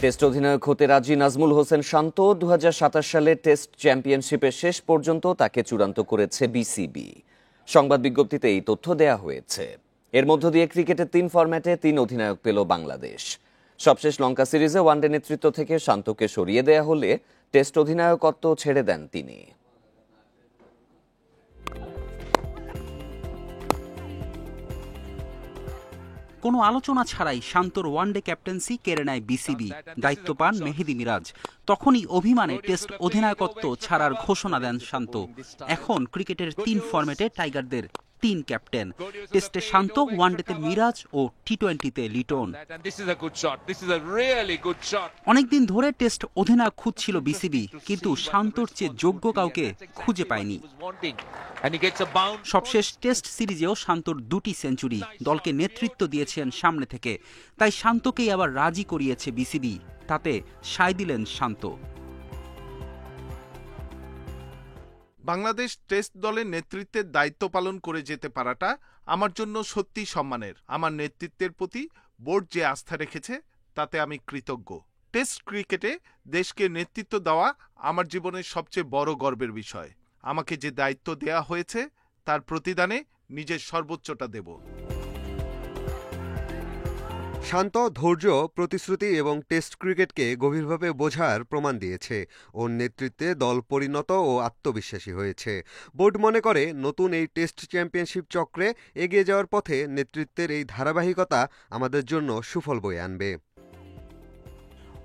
Test অধিনায়ক হতে রাজি নাজমুল হোসেন শান্ত 2027 সালে টেস্ট চ্যাম্পিয়নশিপের শেষ পর্যন্ত তাকে চূড়ান্ত করেছে বিসিবি। সংবাদ বিজ্ঞপ্তিতে এই তথ্য দেয়া হয়েছে। এর মধ্য দিয়ে ক্রিকেটের 3 ফরম্যাটে 3 অধিনায়ক পেল বাংলাদেশ। সবশেষ লঙ্কা সিরিজে ওয়ানডে নেতৃত্ব থেকে শান্তকে সরিয়ে দেয়া হলে টেস্ট অধিনায়কত্ব ছেড়ে দেন তিনি। কোনো আলোচনা ছাড়াই শান্তর ওয়ানডে ক্যাপ্টেন্সি কেড়ে নেয় বিসিবি। দায়িত্ব পান মেহেদী মিরাজ। তখনই অভিমানে টেস্ট অধিনায়কত্ব ছাড়ার ঘোষণা দেন শান্ত। এখন ক্রিকেটের 3 ফরম্যাটে টাইগারদের 3 ক্যাপ্টেন। টেস্টে শান্ত, ওয়ানডেতে মিরাজ ও টি-20তে লিটন। অনেকদিন ধরে টেস্ট অধিনায়ক খুঁজছিল বিসিবি, কিন্তু শান্তর চেয়ে যোগ্য কাউকে খুঁজে পায়নি। সবশেষ টেস্ট সিরিজেও শান্তর 2টি সেঞ্চুরি, দলকে নেতৃত্ব দিয়েছেন সামনে থেকে। তাই শান্তকেই আবার রাজি করিয়েছে বিসিবি। তাতে সায় দিলেন শান্ত। বাংলাদেশ টেস্ট দলের নেতৃত্বের দায়িত্ব পালন করে যেতে পারাটা আমার জন্য সত্যি সম্মানের। আমার নেতৃত্বের প্রতি বোর্ড যে আস্থা রেখেছে তাতে আমি কৃতজ্ঞ। টেস্ট ক্রিকেটে দেশকে নেতৃত্ব দেওয়া আমার জীবনের সবচেয়ে বড় গর্বের বিষয়। আমাকে যে দায়িত্ব দেয়া হয়েছে তার প্রতিদানে নিজের সর্বোচ্চটা দেব। শান্ত ধৈর্য, প্রতিশ্রুতি এবং টেস্ট ক্রিকেটকে গভীরভাবে বোঝার প্রমাণ দিয়েছে। ওর নেতৃত্বে দল পরিণত ও আত্মবিশ্বাসী হয়েছে। বোর্ড মনে করে নতুন এই টেস্ট চ্যাম্পিয়নশিপ চক্রে এগিয়ে যাওয়ার পথে নেতৃত্বের এই ধারাবাহিকতা আমাদের জন্য সুফল বয়ে আনবে।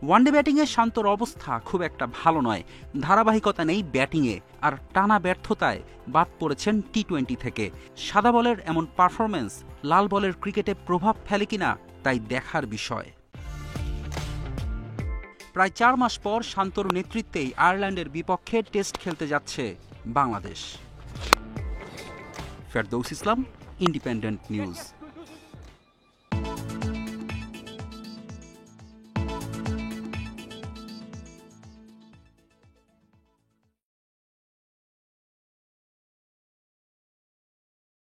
ওয়ানডে ব্যাটিংয়ে শান্তর অবস্থা খুব একটা ভালো নয়। ধারাবাহিকতা নেই ব্যাটিংয়ে, আর টানা ব্যর্থতায় বাদ পড়েছেন টি-20 থেকে। সাদা বলের এমন পারফরমেন্স লাল বলের ক্রিকেটে প্রভাব ফেলে কিনা তাই দেখার বিষয়। প্রায় 4 মাস পর শান্তর নেতৃত্বেই আয়ারল্যান্ডের বিপক্ষে টেস্ট খেলতে যাচ্ছে বাংলাদেশ। ফেরদৌস ইসলাম, ইন্ডিপেন্ডেন্ট নিউজ।